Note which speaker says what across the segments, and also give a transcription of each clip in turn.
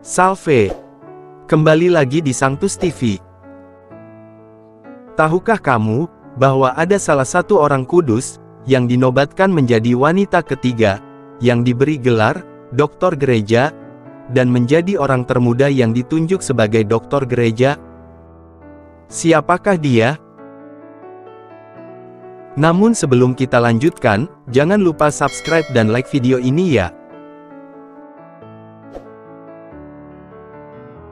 Speaker 1: Salve! Kembali lagi di Sanctus TV. Tahukah kamu, bahwa ada salah satu orang kudus, yang dinobatkan menjadi wanita ketiga, yang diberi gelar, Doktor Gereja, dan menjadi orang termuda yang ditunjuk sebagai Doktor Gereja? Siapakah dia? Namun sebelum kita lanjutkan, jangan lupa subscribe dan like video ini ya.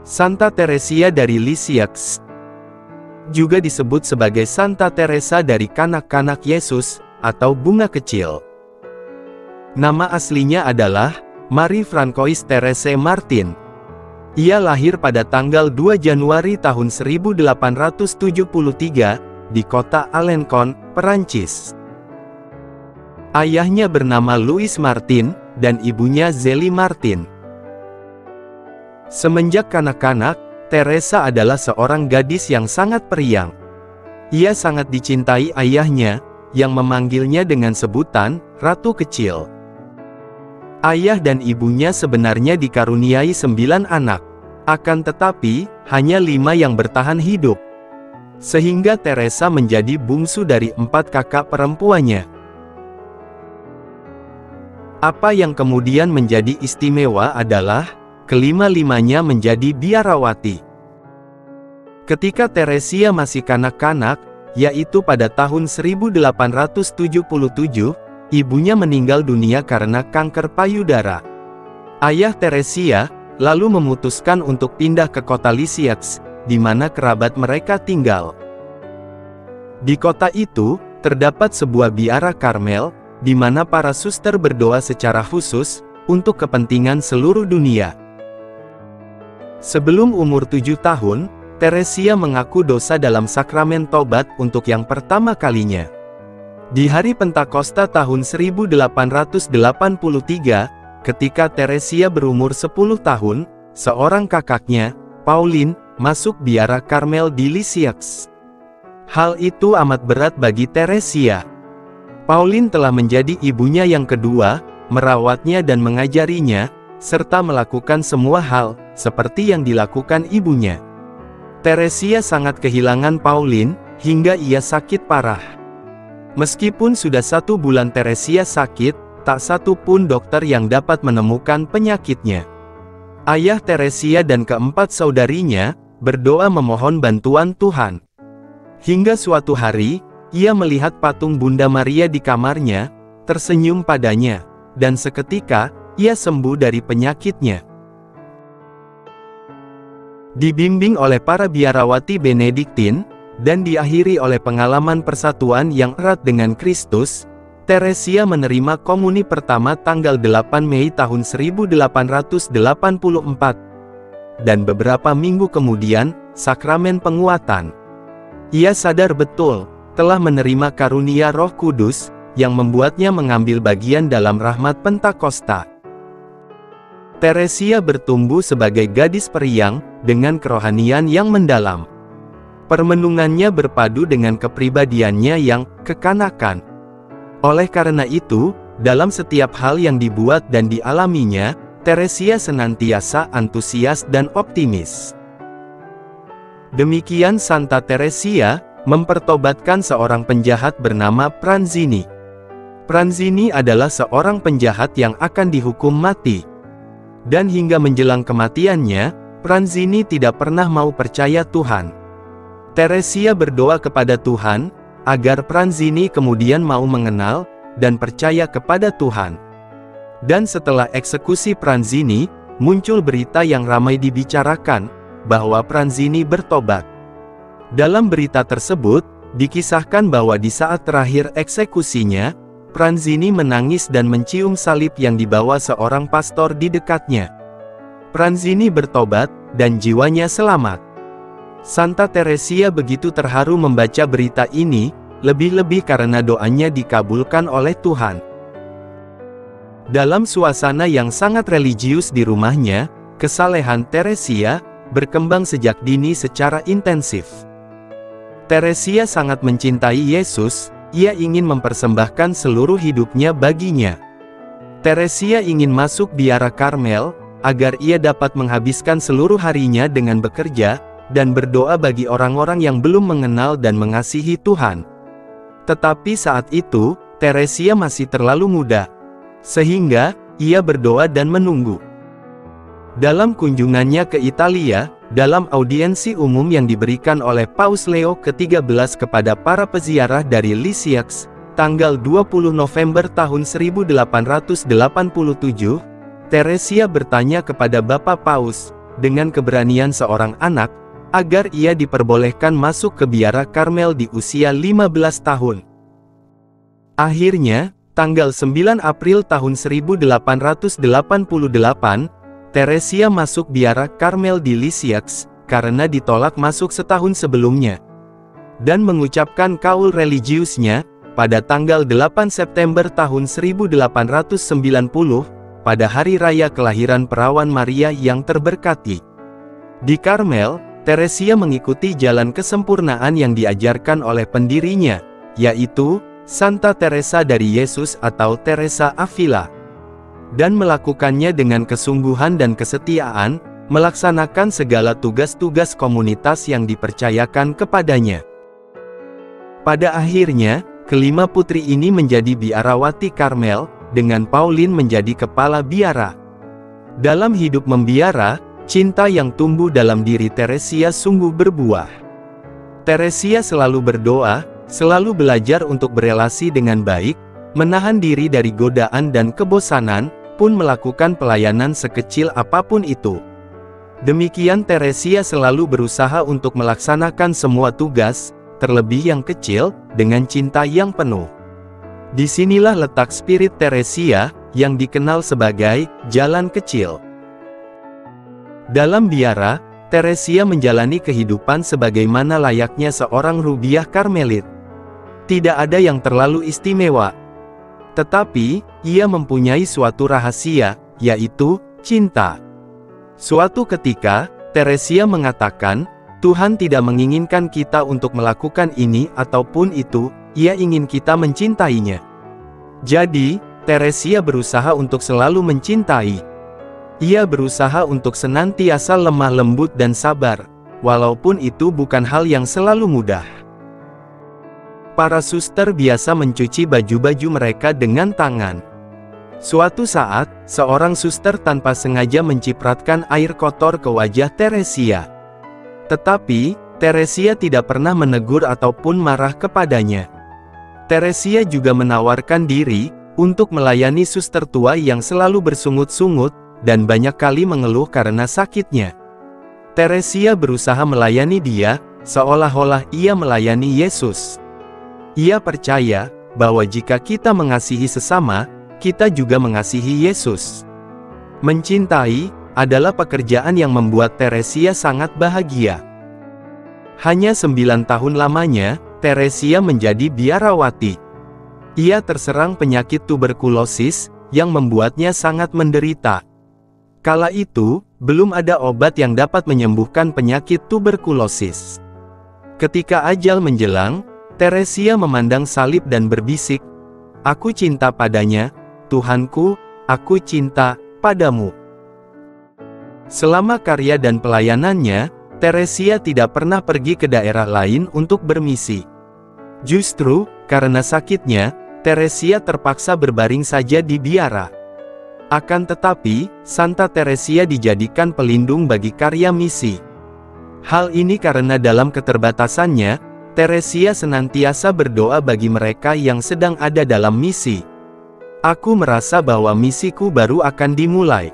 Speaker 1: Santa Teresia dari Lisieux, juga disebut sebagai Santa Teresa dari kanak-kanak Yesus, atau bunga kecil. Nama aslinya adalah Marie Francoise Thérèse Martin. Ia lahir pada tanggal 2 Januari tahun 1873, di kota Alencon, Perancis. Ayahnya bernama Louis Martin, dan ibunya Zélie Martin. Semenjak kanak-kanak, Teresa adalah seorang gadis yang sangat periang. Ia sangat dicintai ayahnya, yang memanggilnya dengan sebutan, Ratu Kecil. Ayah dan ibunya sebenarnya dikaruniai 9 anak. Akan tetapi, hanya 5 yang bertahan hidup. Sehingga Teresa menjadi bungsu dari 4 kakak perempuannya. Apa yang kemudian menjadi istimewa adalah, kelima-limanya menjadi biarawati. Ketika Teresia masih kanak-kanak, yaitu pada tahun 1877, ibunya meninggal dunia karena kanker payudara. Ayah Teresia, lalu memutuskan untuk pindah ke kota Lisieux, di mana kerabat mereka tinggal. Di kota itu, terdapat sebuah biara Karmel, di mana para suster berdoa secara khusus, untuk kepentingan seluruh dunia. Sebelum umur 7 tahun, Teresia mengaku dosa dalam sakramen tobat untuk yang pertama kalinya. Di hari Pentakosta tahun 1883, ketika Teresia berumur 10 tahun, seorang kakaknya, Pauline, masuk biara Karmel di Lisieux. Hal itu amat berat bagi Teresia. Pauline telah menjadi ibunya yang kedua, merawatnya dan mengajarinya, serta melakukan semua hal, seperti yang dilakukan ibunya. Teresia sangat kehilangan Pauline, hingga ia sakit parah. Meskipun sudah 1 bulan Teresia sakit, tak satu pun dokter yang dapat menemukan penyakitnya. Ayah Teresia dan keempat saudarinya, berdoa memohon bantuan Tuhan. Hingga suatu hari, ia melihat patung Bunda Maria di kamarnya, tersenyum padanya, dan seketika, ia sembuh dari penyakitnya. Dibimbing oleh para biarawati Benediktin, dan diakhiri oleh pengalaman persatuan yang erat dengan Kristus, Teresia menerima komuni pertama tanggal 8 Mei tahun 1884. Dan beberapa minggu kemudian, sakramen penguatan. Ia sadar betul, telah menerima karunia Roh Kudus, yang membuatnya mengambil bagian dalam rahmat Pentakosta. Teresia bertumbuh sebagai gadis periang, dengan kerohanian yang mendalam. Permenungannya berpadu dengan kepribadiannya yang kekanakan. Oleh karena itu, dalam setiap hal yang dibuat dan dialaminya, Teresia senantiasa antusias dan optimis. Demikian Santa Teresia, mempertobatkan seorang penjahat bernama Pranzini. Pranzini adalah seorang penjahat yang akan dihukum mati. Dan hingga menjelang kematiannya, Pranzini tidak pernah mau percaya Tuhan. Teresia berdoa kepada Tuhan, agar Pranzini kemudian mau mengenal, dan percaya kepada Tuhan. Dan setelah eksekusi Pranzini, muncul berita yang ramai dibicarakan, bahwa Pranzini bertobat. Dalam berita tersebut, dikisahkan bahwa di saat terakhir eksekusinya, Pranzini menangis dan mencium salib yang dibawa seorang pastor di dekatnya. Pranzini bertobat, dan jiwanya selamat. Santa Teresia begitu terharu membaca berita ini, lebih-lebih karena doanya dikabulkan oleh Tuhan. Dalam suasana yang sangat religius di rumahnya, kesalehan Teresia berkembang sejak dini secara intensif. Teresia sangat mencintai Yesus. Ia ingin mempersembahkan seluruh hidupnya baginya. Teresia ingin masuk biara Karmel, agar ia dapat menghabiskan seluruh harinya dengan bekerja, dan berdoa bagi orang-orang yang belum mengenal dan mengasihi Tuhan. Tetapi saat itu, Teresia masih terlalu muda. Sehingga, ia berdoa dan menunggu. Dalam kunjungannya ke Italia, dalam audiensi umum yang diberikan oleh Paus Leo ke-13 kepada para peziarah dari Lisieux, tanggal 20 November tahun 1887, Teresia bertanya kepada Bapak Paus, dengan keberanian seorang anak, agar ia diperbolehkan masuk ke biara Karmel di usia 15 tahun. Akhirnya, tanggal 9 April tahun 1888, Teresia masuk biara Karmel di Lisieux, karena ditolak masuk setahun sebelumnya. Dan mengucapkan kaul religiusnya, pada tanggal 8 September tahun 1890, pada hari raya kelahiran Perawan Maria yang terberkati. Di Karmel, Teresia mengikuti jalan kesempurnaan yang diajarkan oleh pendirinya, yaitu Santa Teresa dari Yesus atau Teresa Avila. Dan melakukannya dengan kesungguhan dan kesetiaan, melaksanakan segala tugas-tugas komunitas yang dipercayakan kepadanya. Pada akhirnya, kelima putri ini menjadi biarawati Karmel, dengan Pauline menjadi kepala biara. Dalam hidup membiara, cinta yang tumbuh dalam diri Teresia sungguh berbuah. Teresia selalu berdoa, selalu belajar untuk berelasi dengan baik, menahan diri dari godaan dan kebosanan, pun melakukan pelayanan sekecil apapun itu. Demikian Teresia selalu berusaha untuk melaksanakan semua tugas, terlebih yang kecil, dengan cinta yang penuh. Disinilah letak spirit Teresia, yang dikenal sebagai jalan kecil. Dalam biara, Teresia menjalani kehidupan sebagaimana layaknya seorang rubiah Karmelit. Tidak ada yang terlalu istimewa. Tetapi, ia mempunyai suatu rahasia, yaitu cinta. Suatu ketika, Teresia mengatakan, Tuhan tidak menginginkan kita untuk melakukan ini ataupun itu, ia ingin kita mencintainya. Jadi, Teresia berusaha untuk selalu mencintai. Ia berusaha untuk senantiasa lemah lembut dan sabar, walaupun itu bukan hal yang selalu mudah. Para suster biasa mencuci baju-baju mereka dengan tangan. Suatu saat, seorang suster tanpa sengaja mencipratkan air kotor ke wajah Teresia. Tetapi, Teresia tidak pernah menegur ataupun marah kepadanya. Teresia juga menawarkan diri, untuk melayani suster tua yang selalu bersungut-sungut, dan banyak kali mengeluh karena sakitnya. Teresia berusaha melayani dia, seolah-olah ia melayani Yesus. Ia percaya, bahwa jika kita mengasihi sesama, kita juga mengasihi Yesus. Mencintai, adalah pekerjaan yang membuat Teresia sangat bahagia. Hanya 9 tahun lamanya, Teresia menjadi biarawati. Ia terserang penyakit tuberkulosis, yang membuatnya sangat menderita. Kala itu, belum ada obat yang dapat menyembuhkan penyakit tuberkulosis. Ketika ajal menjelang, Teresia memandang salib dan berbisik, "Aku cinta padanya, Tuhanku, aku cinta padamu." Selama karya dan pelayanannya, Teresia tidak pernah pergi ke daerah lain untuk bermisi. Justru, karena sakitnya, Teresia terpaksa berbaring saja di biara. Akan tetapi, Santa Teresia dijadikan pelindung bagi karya misi. Hal ini karena dalam keterbatasannya, Teresia senantiasa berdoa bagi mereka yang sedang ada dalam misi. "Aku merasa bahwa misiku baru akan dimulai.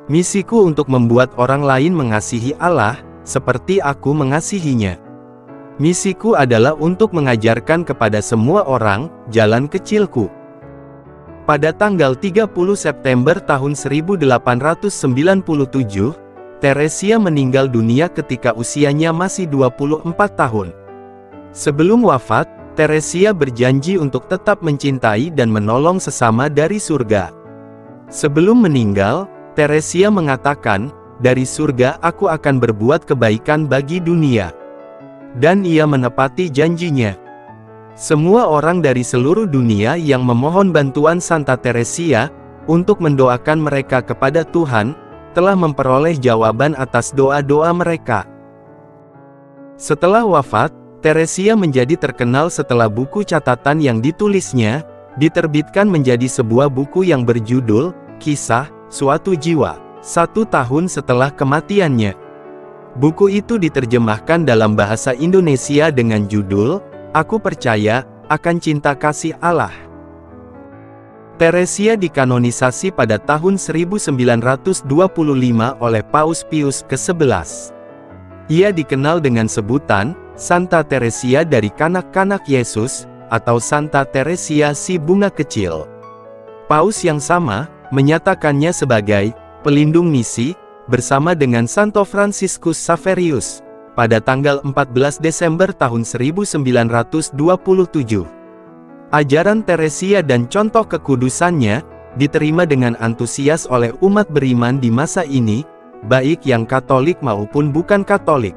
Speaker 1: Misiku untuk membuat orang lain mengasihi Allah, seperti aku mengasihinya. Misiku adalah untuk mengajarkan kepada semua orang, jalan kecilku." Pada tanggal 30 September tahun 1897, Teresia meninggal dunia ketika usianya masih 24 tahun. Sebelum wafat, Teresia berjanji untuk tetap mencintai dan menolong sesama dari surga. Sebelum meninggal, Teresia mengatakan, "Dari surga aku akan berbuat kebaikan bagi dunia." Dan ia menepati janjinya. Semua orang dari seluruh dunia yang memohon bantuan Santa Teresia, untuk mendoakan mereka kepada Tuhan, setelah memperoleh jawaban atas doa-doa mereka. Setelah wafat, Teresia menjadi terkenal setelah buku catatan yang ditulisnya diterbitkan menjadi sebuah buku yang berjudul Kisah Suatu Jiwa, 1 tahun setelah kematiannya. Buku itu diterjemahkan dalam bahasa Indonesia dengan judul Aku Percaya Akan Cinta Kasih Allah. Teresia dikanonisasi pada tahun 1925 oleh Paus Pius ke-11. Ia dikenal dengan sebutan Santa Teresia dari Kanak-kanak Yesus, atau Santa Teresia si bunga kecil. Paus yang sama menyatakannya sebagai pelindung misi, bersama dengan Santo Fransiskus Xaverius, pada tanggal 14 Desember tahun 1927. Ajaran Teresia dan contoh kekudusannya diterima dengan antusias oleh umat beriman di masa ini, baik yang Katolik maupun bukan Katolik.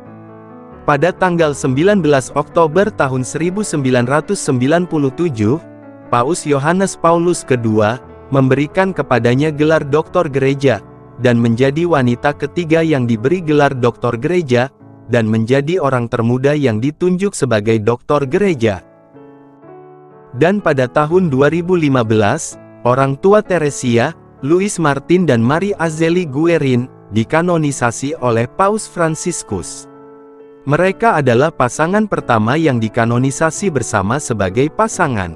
Speaker 1: Pada tanggal 19 Oktober tahun 1997, Paus Yohanes Paulus II memberikan kepadanya gelar Doktor Gereja, dan menjadi wanita ketiga yang diberi gelar Doktor Gereja, dan menjadi orang termuda yang ditunjuk sebagai Doktor Gereja. Dan pada tahun 2015, orang tua Teresia, Louis Martin dan Marie Azélie Guérin, dikanonisasi oleh Paus Fransiskus. Mereka adalah pasangan pertama yang dikanonisasi bersama sebagai pasangan.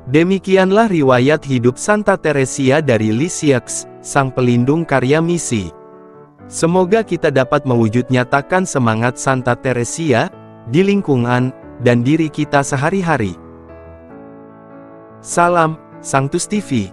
Speaker 1: Demikianlah riwayat hidup Santa Teresia dari Lisieux, sang pelindung karya misi. Semoga kita dapat mewujudnyatakan semangat Santa Teresia di lingkungan dan diri kita sehari-hari. Salam, Sanctus TV.